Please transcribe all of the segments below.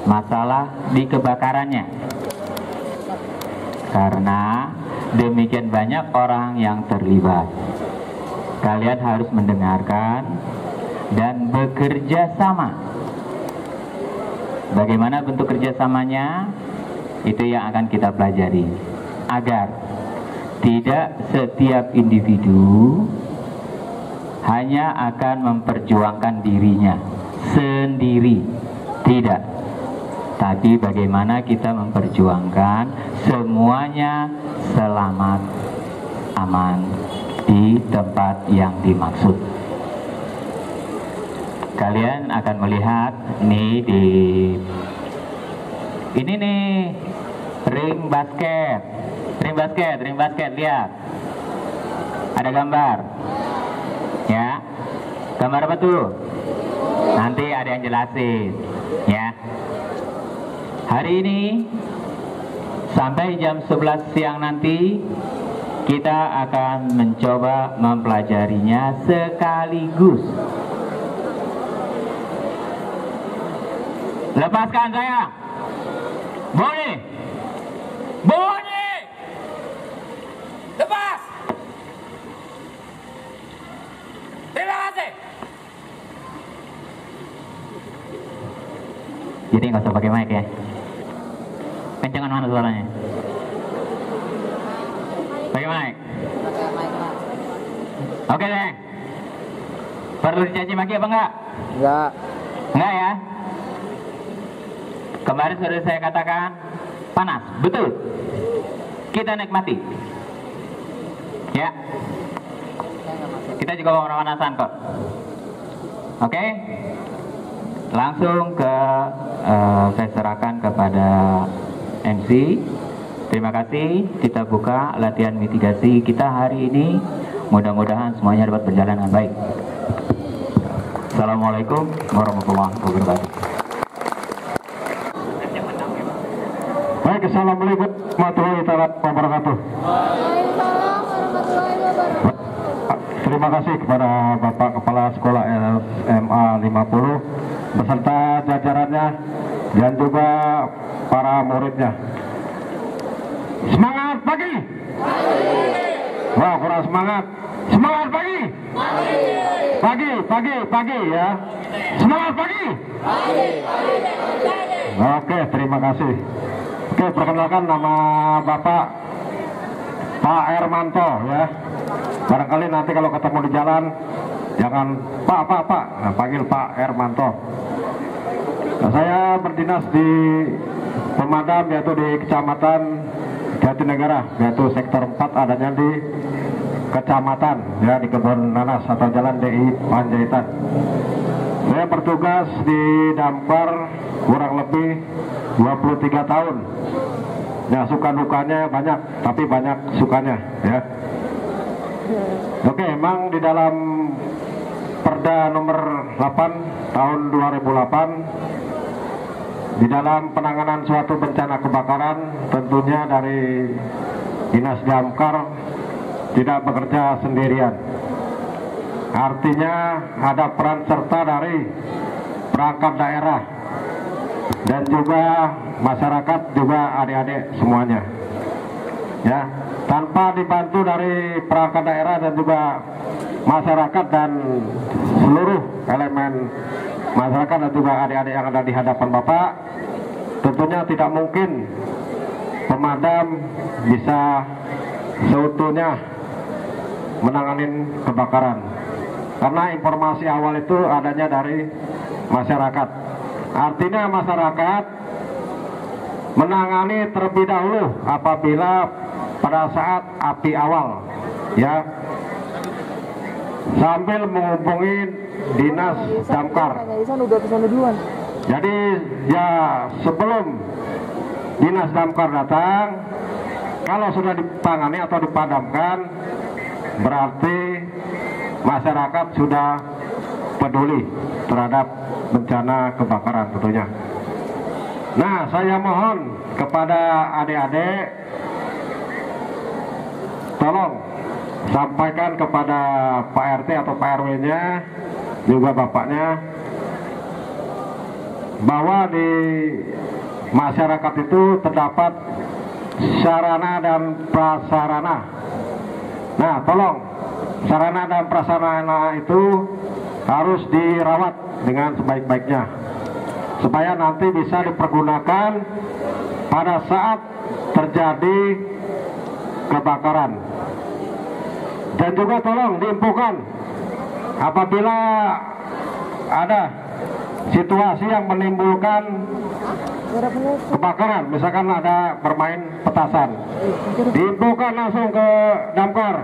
masalah di kebakarannya. Karena demikian banyak orang yang terlibat. Kalian harus mendengarkan dan bekerja sama. Bagaimana bentuk kerjasamanya? Itu yang akan kita pelajari, agar tidak setiap individu hanya akan memperjuangkan dirinya sendiri, tidak, tapi bagaimana kita memperjuangkan semuanya selamat, aman di tempat yang dimaksud. Kalian akan melihat nih ini nih ring basket, lihat, ada gambar, ya, gambar apa tuh? Nanti ada yang jelasin, ya. Hari ini sampai jam 11 siang nanti kita akan mencoba mempelajarinya sekaligus. Lepaskan saya. Bunyi. Lepas. Terima kasih. Jadi nggak usah pakai mic ya. Kencangan mana suaranya? Pakai mic. Oke deh. Perlu dicaci maki apa enggak? Enggak ya. Kemarin sudah saya katakan panas, betul. Kita nikmati. Ya. Kita juga mau pemanasan kok. Oke? Langsung ke saya serahkan kepada MC. Terima kasih. Kita buka latihan mitigasi kita hari ini. Mudah-mudahan semuanya dapat berjalan dengan baik. Assalamualaikum warahmatullahi wabarakatuh. Baik, assalamualaikum warahmatullahi wabarakatuh. Terima kasih kepada Bapak Kepala Sekolah SMA 50 beserta jajarannya dan juga para muridnya. Semangat pagi. Wah, kurang semangat. Semangat pagi. Pagi ya. Semangat pagi. Oke, terima kasih. Oke, perkenalkan nama Bapak Pak Hermanto ya. Barangkali nanti kalau ketemu di jalan jangan Pak. Nah, panggil Pak Hermanto. Nah, saya berdinas di pemadam yaitu di Kecamatan Jatinegara, yaitu sektor 4 adanya di kecamatan ya, di Kebun Nanas atau Jalan DI Panjaitan. Saya bertugas di Damkar kurang lebih 23 tahun. Ya, suka dukanya banyak, tapi banyak sukanya ya. Oke, emang di dalam Perda nomor 8 tahun 2008 di dalam penanganan suatu bencana kebakaran, tentunya dari Dinas Damkar tidak bekerja sendirian. Artinya ada peran serta dari perangkat daerah dan juga masyarakat, juga adik-adik semuanya. Ya, tanpa dibantu dari perangkat daerah dan juga masyarakat dan seluruh elemen masyarakat dan juga adik-adik yang ada di hadapan Bapak, tentunya tidak mungkin pemadam bisa seutuhnya menangani kebakaran. Karena informasi awal itu adanya dari masyarakat. Artinya masyarakat menangani terlebih dahulu apabila pada saat api awal ya, sambil menghubungi Dinas Damkar. Jadi ya sebelum Dinas Damkar datang, kalau sudah ditangani atau dipadamkan, berarti masyarakat sudah peduli terhadap bencana kebakaran tentunya. Nah, saya mohon kepada adik-adik, tolong sampaikan kepada Pak RT atau Pak RW-nya, juga Bapaknya, bahwa di masyarakat itu terdapat sarana dan prasarana. Nah, tolong sarana dan prasarana itu harus dirawat dengan sebaik-baiknya supaya nanti bisa dipergunakan pada saat terjadi kebakaran. Dan juga tolong diinfokan apabila ada situasi yang menimbulkan kebakaran, misalkan ada bermain petasan, diinfokan langsung ke damkar,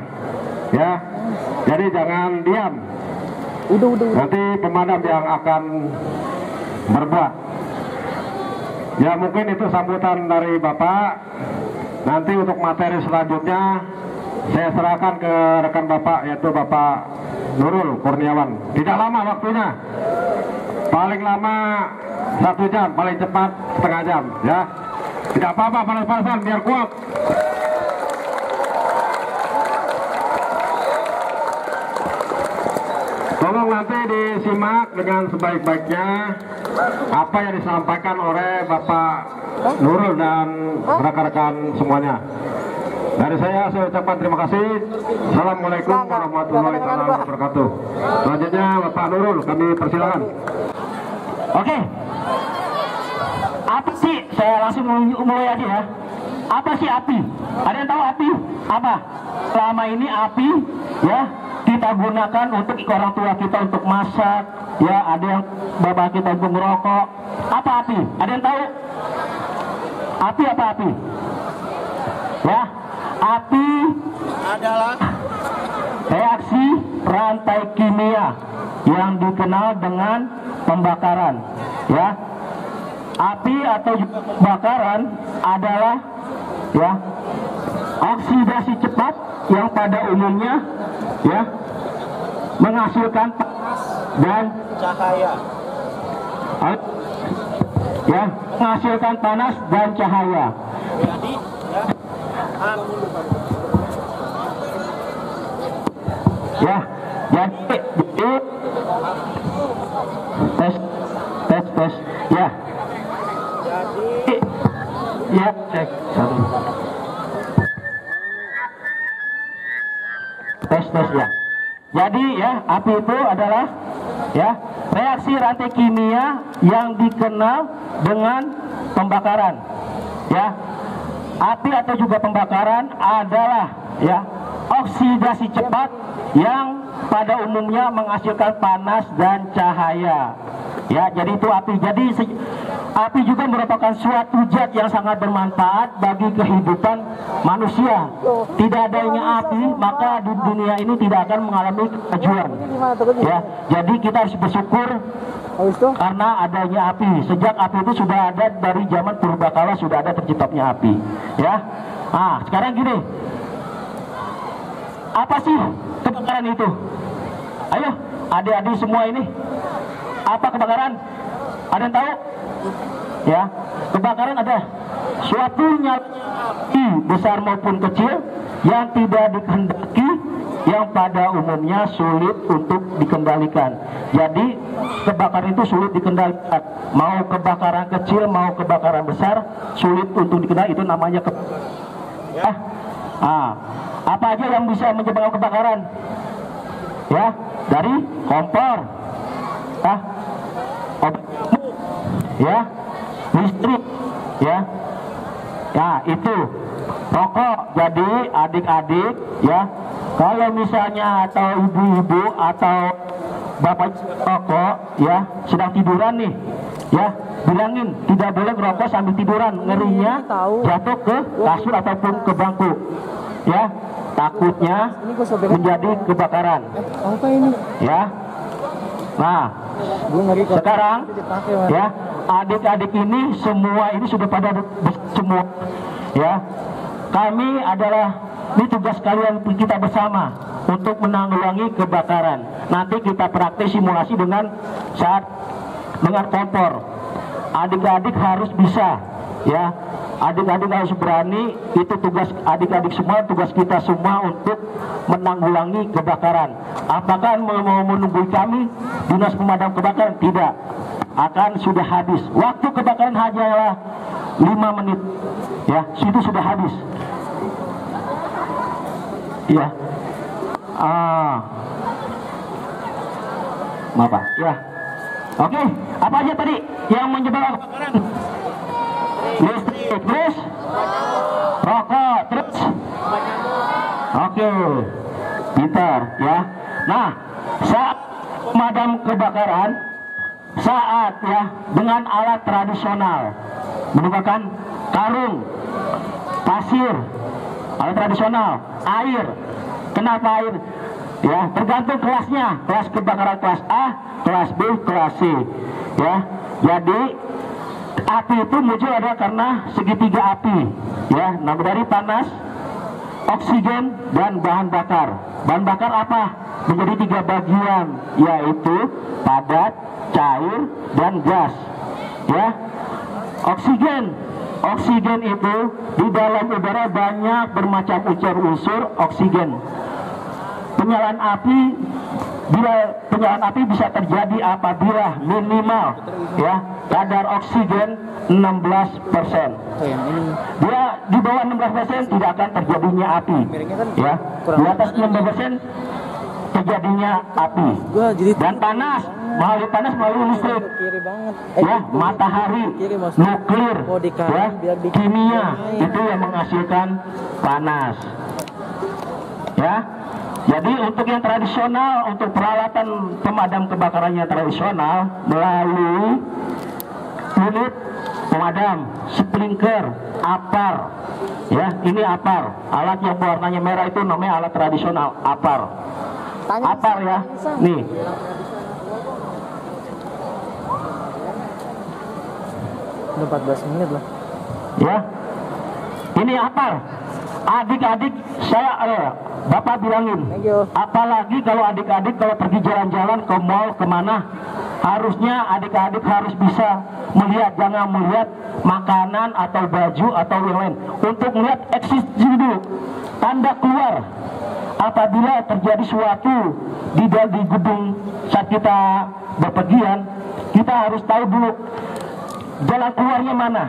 ya. Jadi jangan diam. Nanti pemadam yang akan berbuat. Ya, mungkin itu sambutan dari Bapak. Nanti untuk materi selanjutnya saya serahkan ke rekan Bapak, yaitu Bapak Nurul Kurniawan. Tidak lama waktunya, paling lama 1 jam, paling cepat setengah jam, ya. Tidak apa-apa, panas-panasan biar kuat. Tolong nanti disimak dengan sebaik-baiknya apa yang disampaikan oleh Bapak Nurul dan rekan-rekan semuanya. Dari saya ucapkan terima kasih. Assalamualaikum warahmatullahi wabarakatuh. Selanjutnya Bapak Nurul, kami persilakan. Oke. Apa sih? Saya langsung mulai aja ya. Apa sih api? Ada yang tahu api? Apa? Selama ini api, ya, kita gunakan untuk orang tua kita untuk masak, ya, ada yang bapak kita untuk merokok. Apa api? Ada yang tahu? Api apa api? Ya, api adalah reaksi rantai kimia yang dikenal dengan pembakaran, ya. Api atau bakaran adalah, ya, oksidasi cepat yang pada umumnya, ya, menghasilkan panas dan cahaya, ya, menghasilkan panas dan cahaya. Jadi, ya, jadi tes, ya. Jadi, ya, cek satu. Tes ya. Jadi ya, api itu adalah, ya, reaksi rantai kimia yang dikenal dengan pembakaran. Ya, api atau juga pembakaran adalah, ya, oksidasi cepat yang pada umumnya menghasilkan panas dan cahaya. Ya, jadi itu api. Jadi api juga merupakan suatu zat yang sangat bermanfaat bagi kehidupan manusia. Tidak adanya api, maka di dunia ini tidak akan mengalami kemajuan. Ya, jadi kita harus bersyukur karena adanya api. Sejak api itu sudah ada dari zaman purbakala, sudah ada terciptanya api. Ya, nah sekarang gini, apa sih kebakaran itu? Ayo, adik-adik semua ini, apa kebakaran? Ada yang tahu? Ya, kebakaran ada suatu nyala api besar maupun kecil yang tidak dikehendaki, yang pada umumnya sulit untuk dikendalikan. Jadi kebakaran itu sulit dikendalikan. Mau kebakaran kecil, mau kebakaran besar, sulit untuk dikendalikan. Itu namanya ya. Apa aja yang bisa menyebabkan kebakaran? Ya, dari kompor, ya, listrik, ya, itu rokok. Jadi adik-adik, ya, kalau misalnya atau ibu-ibu atau bapak rokok, ya, sedang tiduran nih, ya, bilangin tidak boleh ngerokok sambil tiduran, ngerinya jatuh ke kasur ataupun ke bangku, ya, takutnya menjadi kebakaran. Ya, nah sekarang, ya, adik-adik ini semua ini sudah pada semua, ya. Kami adalah, ini tugas kalian kita bersama untuk menanggulangi kebakaran. Nanti kita praktis simulasi dengan kompor. Adik-adik harus bisa, ya. Adik-adik harus berani. Itu tugas adik-adik semua, tugas kita semua untuk menanggulangi kebakaran. Apakah mau menunggu kami Dinas Pemadam Kebakaran? Tidak. akan sudah habis. Waktu kebakaran hanyalah 5 menit. Ya, itu sudah habis. Ya. Maaf Pak. Ya. Oke, apa aja tadi yang menyebabkan kebakaran? Listrik, terus rokok, terus oke, pintar ya. Nah, saat pemadam kebakaran, saat ya dengan alat tradisional menggunakan karung, pasir, alat tradisional, air. Kenapa air? Ya, tergantung kelasnya. Kelas kebakaran kelas A, kelas B, kelas C. Ya, jadi api itu muncul adalah karena segitiga api. Ya, nah dari panas, oksigen, dan bahan bakar. Bahan bakar apa? Menjadi 3 bagian, yaitu padat, cair, dan gas. Ya, oksigen itu di dalam udara banyak bermacam unsur oksigen. Penyalaan api bisa terjadi apabila minimal ya kadar oksigen 16%. Dia di bawah 16% tidak akan terjadinya api. Ya, di atas 16% terjadinya api. Dan panas melalui listrik. Ya, matahari, nuklir, ya, kimia itu yang menghasilkan panas. Ya. Jadi untuk yang tradisional, untuk peralatan pemadam kebakarannya tradisional melalui unit pemadam, sprinkler, apar. Ya, ini apar. Alat yang warnanya merah itu namanya alat tradisional, apar. Apar ya. Nih. Udah 14 menit lah. Ya. Ini apar. Adik-adik saya Bapak bilangin, apalagi kalau adik-adik kalau pergi jalan-jalan ke mall kemana, harusnya adik-adik harus bisa melihat, jangan melihat makanan atau baju atau yang lain, untuk melihat eksisi dulu, tanda keluar. Apabila terjadi suatu di gedung saat kita bepergian, kita harus tahu dulu jalan keluarnya mana.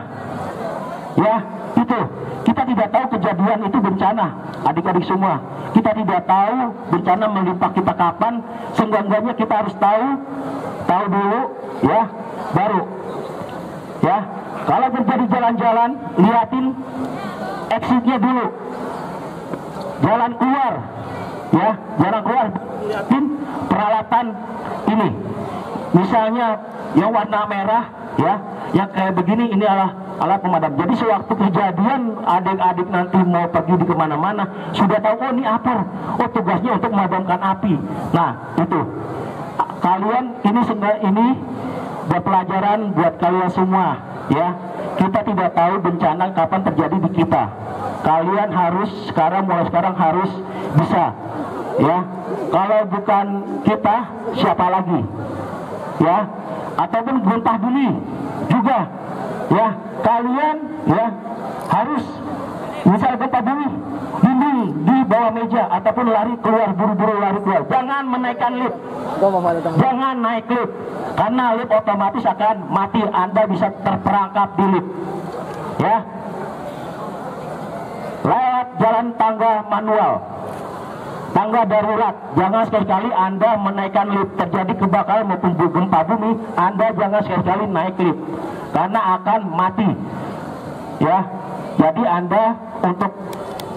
Ya, itu. Kita tidak tahu kejadian itu bencana, adik-adik semua. Kita tidak tahu bencana melimpah kita kapan. Seenggaknya kita harus tahu dulu, ya, baru. Ya, kalau terjadi jalan-jalan, liatin exitnya dulu, jalan keluar, ya, jalan keluar. Liatin peralatan ini, misalnya yang warna merah, ya, yang kayak begini, ini adalah alat pemadam. Jadi sewaktu kejadian adik-adik nanti mau pergi di kemana-mana, sudah tahu, oh ini apa? Oh, tugasnya untuk memadamkan api. Nah, itu kalian ini buat pelajaran buat kalian semua, ya. Kita tidak tahu bencana kapan terjadi di kita. Kalian harus mulai sekarang harus bisa, ya. Kalau bukan kita, siapa lagi? Ya, ataupun gempa bumi juga, ya. Kalian ya harus misal gempa bumi, dinding di bawah meja ataupun lari keluar, buru-buru lari keluar. Jangan menaikkan lift, jangan naik lift, karena lift otomatis akan mati. Anda bisa terperangkap di lift, ya. Lewat jalan tangga manual, tangga darurat. Jangan sekali-kali Anda menaikkan lift. Terjadi kebakaran maupun gempa bumi, Anda jangan sekali-kali naik lift, karena akan mati. Ya, jadi Anda untuk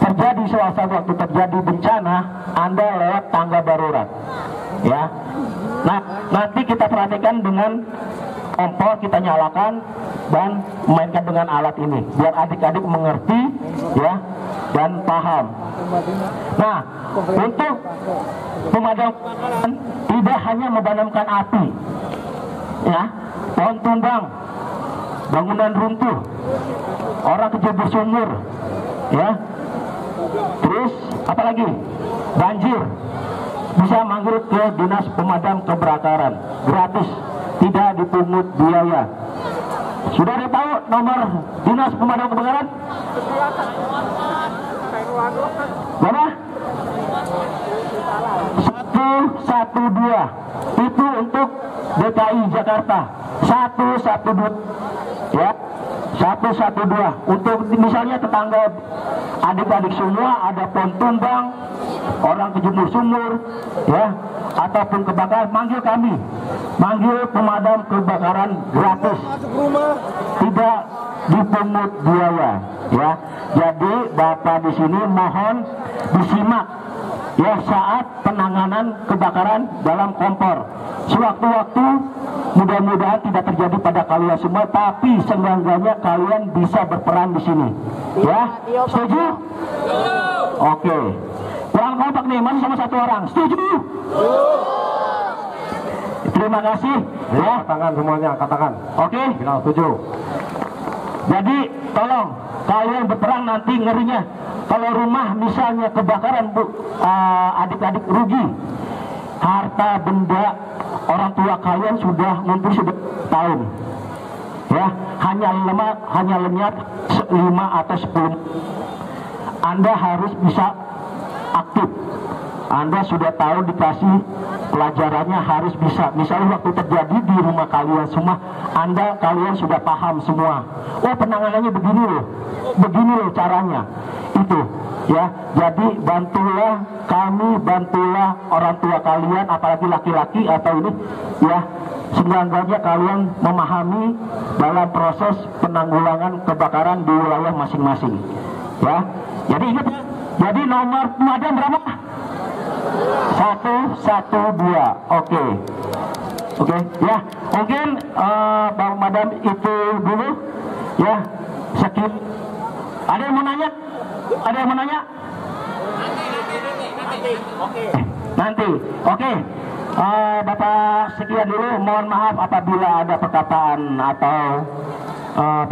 terjadi suatu waktu terjadi bencana, Anda lewat tangga darurat. Ya, nah nanti kita perhatikan dengan kompor, kita nyalakan dan mainkan dengan alat ini, biar adik-adik mengerti, ya, dan paham. Nah, untuk pemadam kebakaran tidak hanya memadamkan api, ya, pohon tumbang, bangunan runtuh, orang kejebur sumur, ya, terus apalagi banjir, bisa manggil ke dinas pemadam kebakaran, gratis, tidak dipungut biaya. Sudah ada tahu nomor dinas pemadam kebakaran? Berapa? 112. Itu untuk DKI Jakarta. 112 ya, 112 untuk misalnya tetangga adik-adik semua ada pohon tumbang, orang kejemur sumur ya, ataupun kebakaran, manggil kami, manggil pemadam kebakaran gratis, tidak dipungut biaya ya. Jadi Bapak di sini mohon disimak ya saat penanganan kebakaran dalam kompor. Sewaktu-waktu mudah-mudahan tidak terjadi pada kalian semua, tapi seenggaknya kalian bisa berperan di sini. Ya, setuju? Oke. Kurang kompak nih, masih sama satu orang. Setuju? Terima kasih. Ya, Katakan semuanya, katakan. oke. Bilang setuju. Jadi tolong kalian berperang nanti ngerinya. Kalau rumah misalnya kebakaran, adik-adik rugi, harta benda orang tua kalian sudah ngumpul sudah tahun, ya hanya lenyap 5 atau 10. Anda harus bisa aktif. Anda sudah tahu dikasih pelajarannya harus bisa. Misalnya waktu terjadi di rumah kalian semua, kalian sudah paham semua. Oh penanganannya begini loh caranya. Itu ya. Jadi bantulah kami, bantulah orang tua kalian, apalagi laki-laki atau ini ya. Seenggaknya kalian memahami dalam proses penanggulangan kebakaran di wilayah masing-masing. Ya. Jadi ingat ya. Jadi nomor pemadam berapa? 112. Oke ya, mungkin Bang Madam itu dulu ya. Sekian. Ada yang mau nanya? Nanti. Oke. Bapak sekian dulu. Mohon maaf apabila ada perkataan atau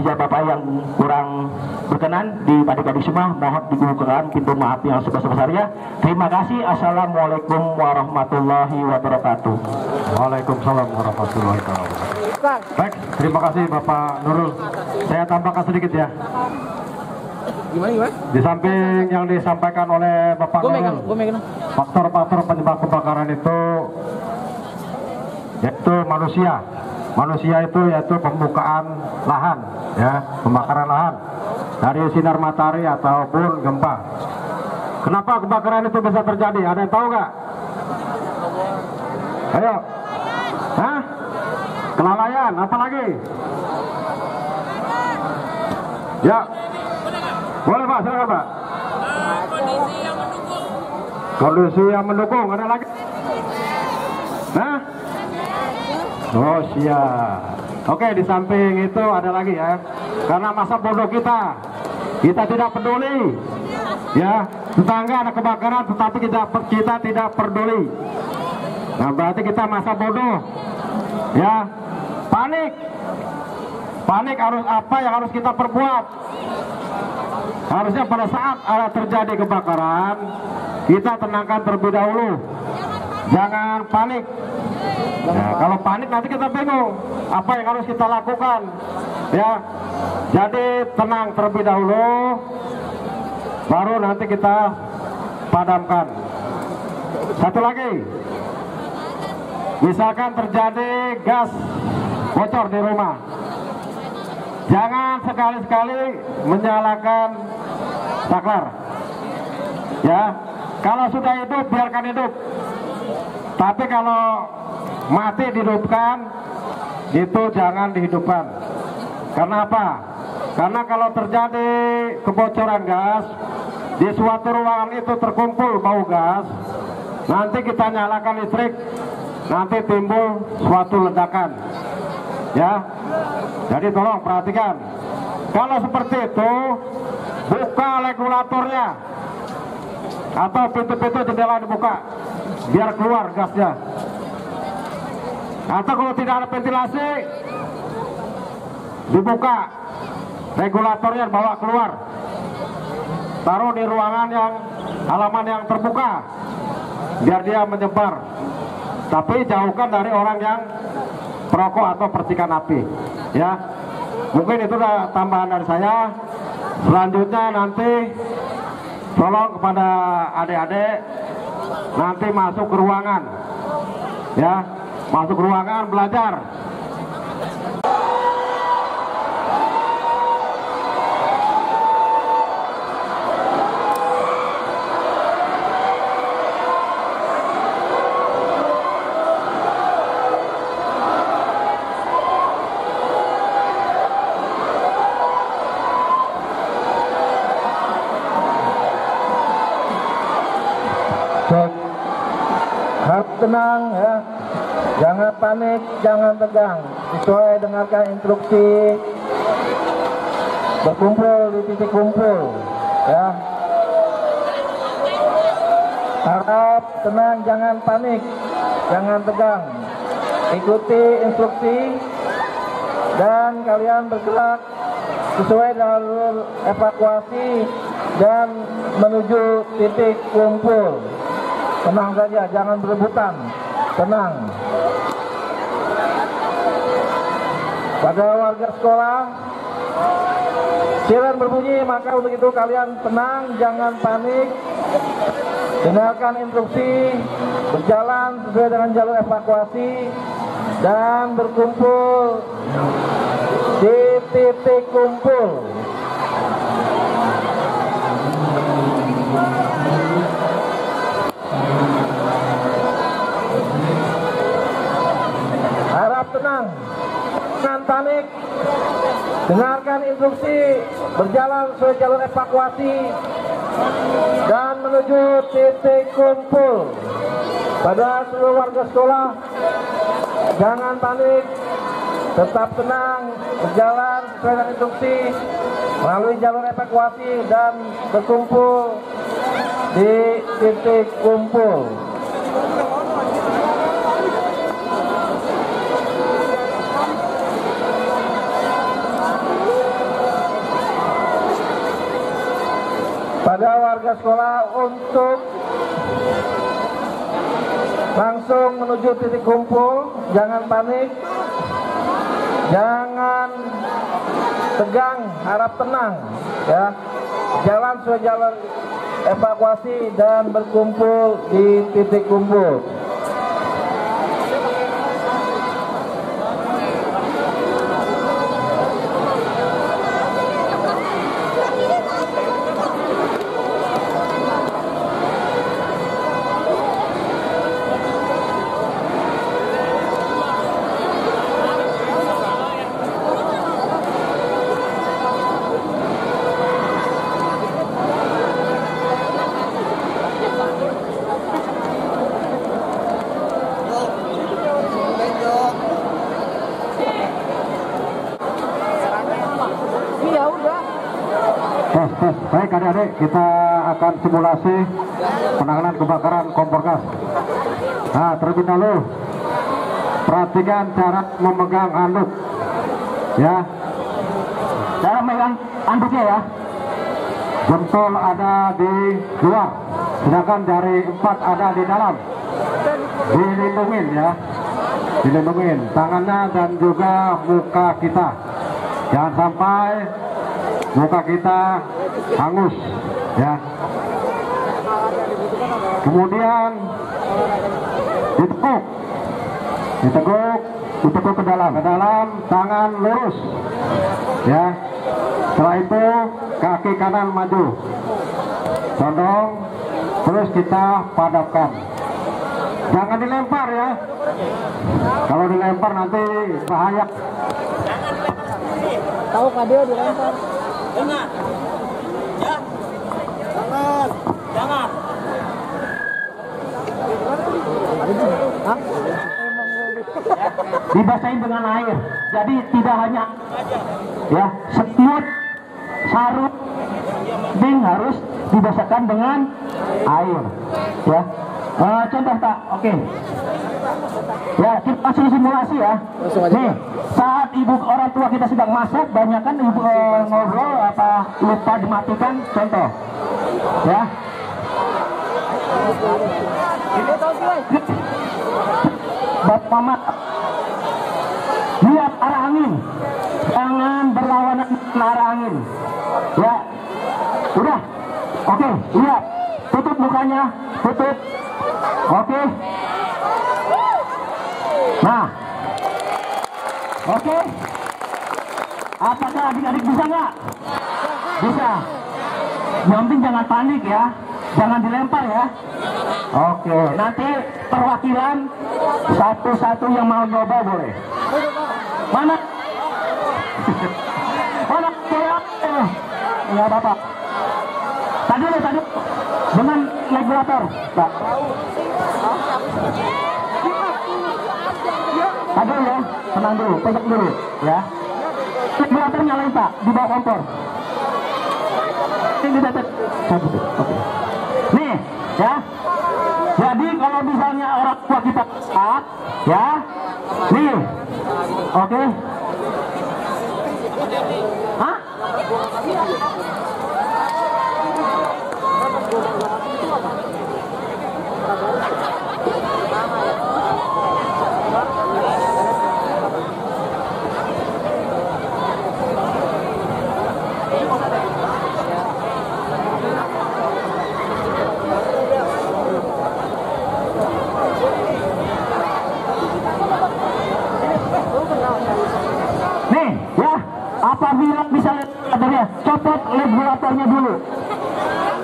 bisa Bapak yang kurang berkenan di adik-adik semua, mohon dibukakan pintu maaf yang sebesar-besarnya. Terima kasih. Assalamualaikum warahmatullahi wabarakatuh. Waalaikumsalam warahmatullahi wabarakatuh. Baik, terima kasih Bapak Nurul. Saya tambahkan sedikit ya. Gimana? Di samping yang disampaikan oleh Bapak Nurul, faktor-faktor penyebab kebakaran itu yaitu manusia. Manusia itu yaitu pembukaan lahan, ya, pembakaran lahan dari sinar matahari ataupun gempa. Kenapa kebakaran itu bisa terjadi? Ada yang tahu nggak? Ayo, hah? Kelalaian, apa lagi? Ya, boleh Pak, silakan Pak. Kondisi yang mendukung, ada lagi? Nah? Oh siap. Oke, di samping itu ada lagi ya. Karena masa bodoh kita tidak peduli. Ya, tetangga ada kebakaran, tetapi kita tidak peduli. Nah, berarti kita masa bodoh. Ya, panik harus apa yang harus kita perbuat? Harusnya pada saat ada terjadi kebakaran, kita tenangkan terlebih dahulu. Jangan panik. Nah, kalau panik nanti kita bingung apa yang harus kita lakukan. Ya, jadi tenang terlebih dahulu, baru nanti kita padamkan. Satu lagi, misalkan terjadi gas bocor di rumah, jangan sekali-sekali menyalakan saklar. Ya, kalau sudah hidup biarkan hidup. Tapi kalau mati dihidupkan, itu jangan dihidupkan. Karena apa? Karena kalau terjadi kebocoran gas, di suatu ruangan itu terkumpul bau gas, nanti kita nyalakan listrik, nanti timbul suatu ledakan. Ya, jadi tolong perhatikan. Kalau seperti itu, buka regulatornya atau pintu-pintu jendela dibuka, biar keluar gasnya. Atau kalau tidak ada ventilasi, dibuka regulatornya, bawa keluar, taruh di ruangan yang halaman yang terbuka, biar dia menyebar. Tapi jauhkan dari orang yang perokok atau percikan api. Ya, mungkin itu dah tambahan dari saya. Selanjutnya nanti tolong kepada adik-adik nanti masuk ke ruangan, ya, masuk ke ruangan belajar. Harap tenang ya, jangan panik, jangan tegang, sesuai dengarkan instruksi, berkumpul di titik kumpul ya. Harap tenang, jangan panik, jangan tegang, ikuti instruksi dan kalian bergerak sesuai jalur evakuasi dan menuju titik kumpul. Tenang saja, jangan berebutan, tenang. Pada warga sekolah, siren berbunyi, maka untuk itu kalian tenang, jangan panik. Dengarkan instruksi, berjalan sesuai dengan jalur evakuasi dan berkumpul di titik kumpul. Harap tenang, jangan panik. Dengarkan instruksi, berjalan sesuai jalur evakuasi dan menuju titik kumpul. Pada seluruh warga sekolah, jangan panik, tetap tenang, berjalan sesuai dengan instruksi melalui jalur evakuasi dan berkumpul di titik kumpul. Pada warga sekolah untuk langsung menuju titik kumpul, jangan panik, jangan tegang, harap tenang ya. Jalan sesuai jalur evakuasi dan berkumpul di titik kumpul. Baik adik-adik, kita akan simulasi penanganan kebakaran kompor gas. Nah, terlebih dahulu perhatikan cara memegang anduk ya. Cara memegang anduknya ya. Jempol ada di luar, sedangkan jari 4 ada di dalam. Dilindungin ya, dilindungin tangannya dan juga muka kita. Jangan sampai muka kita hangus ya. Kemudian ditekuk ke dalam, tangan lurus ya. Setelah itu kaki kanan maju, condong, terus kita padamkan. Jangan dilempar ya, kalau dilempar nanti bahaya. Tahu Kadeo dilempar. Jangan. Ya. Jangan. Dibasahin dengan air. Jadi tidak hanya ya, semut, sarung, ding harus dibasahkan dengan air. Ya. Contoh tak? Oke. Ya, kita langsung simulasi ya. Nih, saat ibu orang tua kita sedang masak, banyak kan ibu ngobrol apa lupa dimatikan. Contoh, ya. Bapak Mama, lihat arah angin, jangan berlawanan dengan arah angin. Ya, udah. Oke, lihat, tutup mukanya, tutup. Oke. Nah, Oke? Apakah adik-adik bisa nggak? Bisa. Yang penting jangan panik ya, jangan dilempar ya. Oke, nanti perwakilan satu-satu yang mau nyoba boleh. Mana? Mana? Enggak apa-apa. Tadi dengan regulator, Pak. Tadi ya, tenang dulu, pegang dulu ya. Regulator nyalain Pak, di bawah kompor. Ini dapat. Oke. Nih, ya. Jadi kalau misalnya orang tua kita saat, ya, nih, oke. Hah? Nih, ya, apabila bisa regulatornya, copot regulatornya dulu.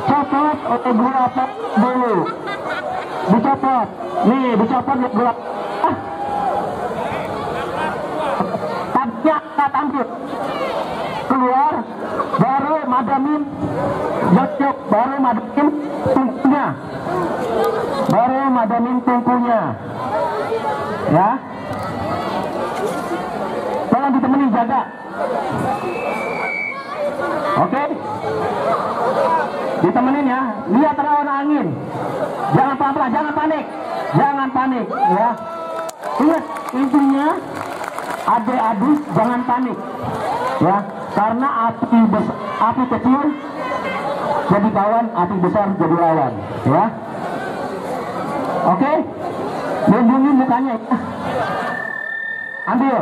Copot regulator dulu. Dicopot. Nih, dicopot regulator. Tabnya kat angkut. Keluar, baru madamin jok, baru madamin tungkunya. Baru madamin tungkunya. Ya. Tolong ditemenin, jaga. Oke? Ditemenin ya. Lihat rawan angin. Jangan pelan-pelan, jangan panik. Jangan panik ya. Ingat, intinya adik-adik jangan panik. Ya, karena api kecil jadi kawan, api besar jadi lawan, ya. Oke? Lindungi mukanya ya. Ambil.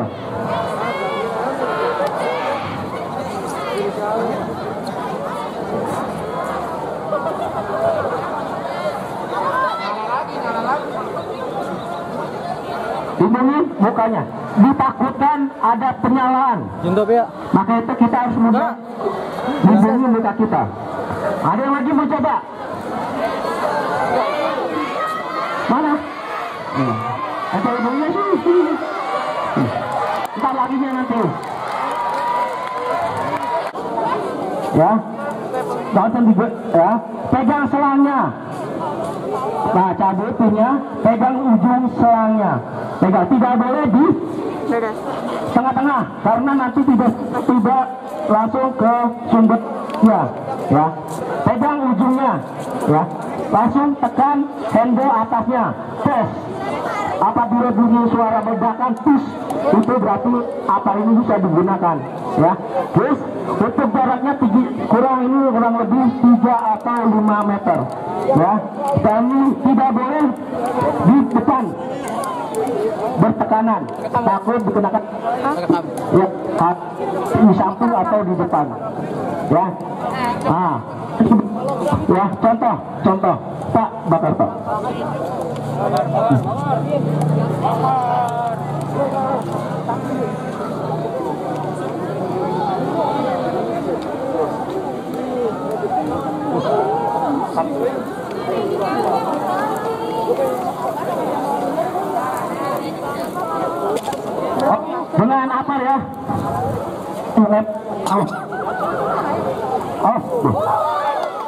Lindungi mukanya. Ditakutkan ada penyalaan. Maka itu kita harus mudah lindungi muka kita. Ada yang lagi mau coba? Mana? Ada ibunya sih. Ntar laginya nanti. Ya, jangan juga. Ya, pegang selangnya. Nah, cabai punya, pegang ujung selangnya. Pegang, tidak boleh di tengah-tengah, karena nanti tidak langsung ke sumbernya. Ya, pegang ujungnya. Ya, langsung tekan handle atasnya. Tes. Apabila bunyi suara ledakan pus, itu berarti apa ini bisa digunakan. Ya, terus untuk jaraknya kurang lebih 3 atau 5 meter. Ya, dan tidak boleh di depan bertekanan, takut dikenakan ya, di samping atau di depan. Ya, ya, contoh, Pak bakar Pak. Dengan apa ya?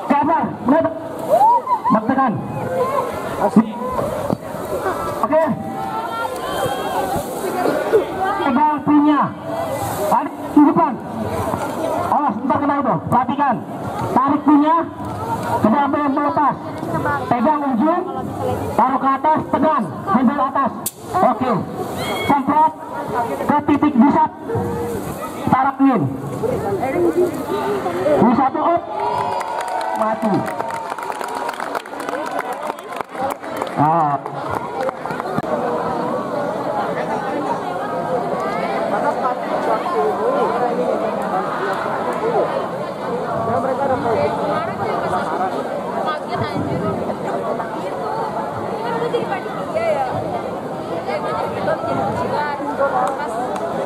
Kabar, benar. Tekan. Oke. Pegang punya. Ada di depan. Awas, ntar kena itu. Perhatikan. Tarik punya. Jangan melepas. Pegang ujung. Taruh ke atas, tekan. Handle atas. Oke. Semprot ke titik disat. Tarik angin. Bisa tuh up. Mati.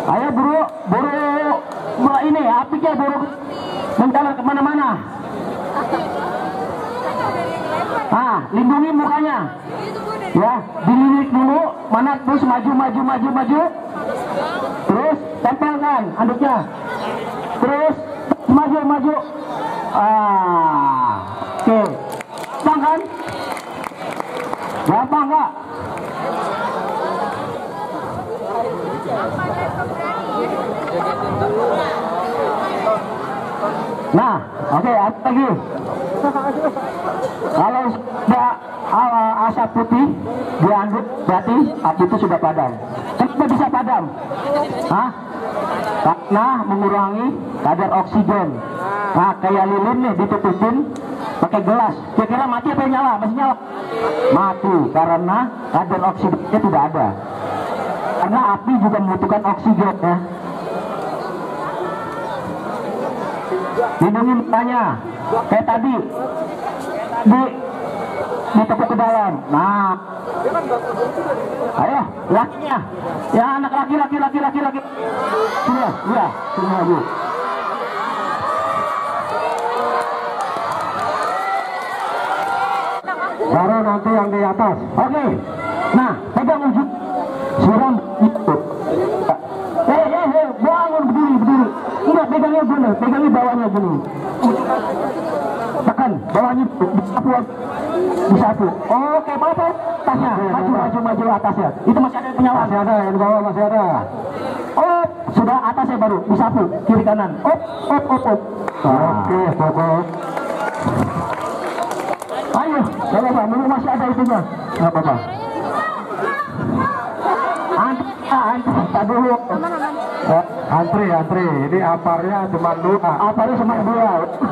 Ayo buru ini apinya buru menjalar kemana-mana. Lindungi mukanya. Ya, dililit dulu, mana terus maju. Terus tempelkan anduknya. Terus maju. Oke. Gampang kan? Gampang nggak? Nah, oke, lagi. Kalau sudah asap putih dianduk, berarti api itu sudah padam. Kenapa bisa padam? Karena mengurangi kadar oksigen. Nah, kayak lilin nih ditutupin pakai gelas. Kira-kira mati apa nyala? Masih nyala? Mati karena kadar oksigennya tidak ada. Karena api juga membutuhkan oksigen ya. Lindungi mukanya kayak tadi ditekuk ke dalam. Nah, ayo lakinya ya, anak laki sini lagi. Baru nanti yang di atas. Oke. Nah, pegang ujung siram itu. Bangun berdiri. Enggak, pegangnya gini, pegangi bawahnya gini. Tekan bawahnya disapu. Oke, bawa tasnya. Maju atasnya. Itu masih ada yang penyala. Masih ada yang di bawah, masih ada. Sudah atasnya baru disapu kiri kanan. Op. Oke, fokus. Ayo, kalau masih ada itunya. Nggak apa-apa. Antri dulu. Antri. Ini aparnya cuma 2. Aparnya cuma 2.